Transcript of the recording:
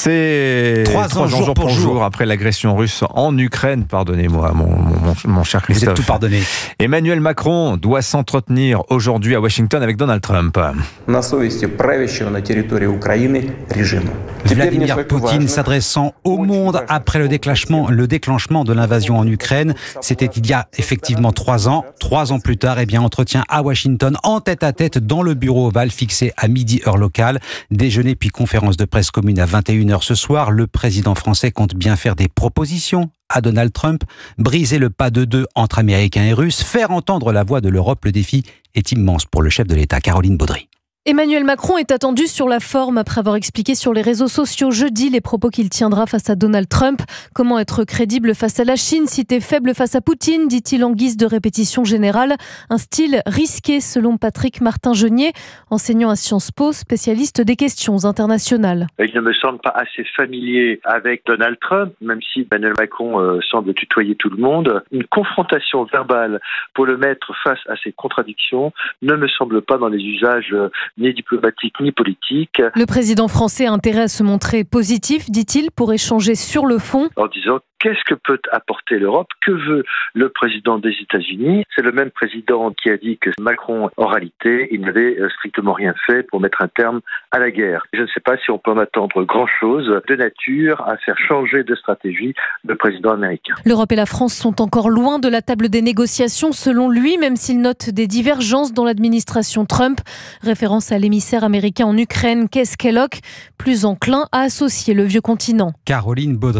C'est 3 ans jour pour jour après l'agression russe en Ukraine. Pardonnez-moi, mon cher Christophe. Vous êtes tout pardonné. Emmanuel Macron doit s'entretenir aujourd'hui à Washington avec Donald Trump. Vladimir Poutine s'adressant au monde après le déclenchement de l'invasion en Ukraine. C'était il y a effectivement 3 ans. 3 ans plus tard, entretien à Washington en tête-à-tête dans le bureau ovale fixé à midi heure locale. Déjeuner puis conférence de presse commune à 21h ce soir. Le président français compte bien faire des propositions à Donald Trump, briser le pas de deux entre Américains et Russes, faire entendre la voix de l'Europe. Le défi est immense pour le chef de l'État, Caroline Baudry. Emmanuel Macron est attendu sur la forme après avoir expliqué sur les réseaux sociaux jeudi les propos qu'il tiendra face à Donald Trump. Comment être crédible face à la Chine si t'es faible face à Poutine, dit-il en guise de répétition générale. Un style risqué selon Patrick Martin-Genier, enseignant à Sciences Po, spécialiste des questions internationales. Il ne me semble pas assez familier avec Donald Trump, même si Emmanuel Macron semble tutoyer tout le monde. Une confrontation verbale pour le mettre face à ses contradictions ne me semble pas dans les usages ni diplomatique ni politique. Le président français a intérêt à se montrer positif, dit-il, pour échanger sur le fond. En disant qu'est-ce que peut apporter l'Europe? Que veut le président des États-Unis? C'est le même président qui a dit que Macron, en réalité, il n'avait strictement rien fait pour mettre un terme à la guerre. Je ne sais pas si on peut en attendre grand-chose de nature à faire changer de stratégie le président américain. L'Europe et la France sont encore loin de la table des négociations, selon lui, même s'il note des divergences dans l'administration Trump. Référence à l'émissaire américain en Ukraine, Keith Kellogg, plus enclin à associer le vieux continent. Caroline Baudry.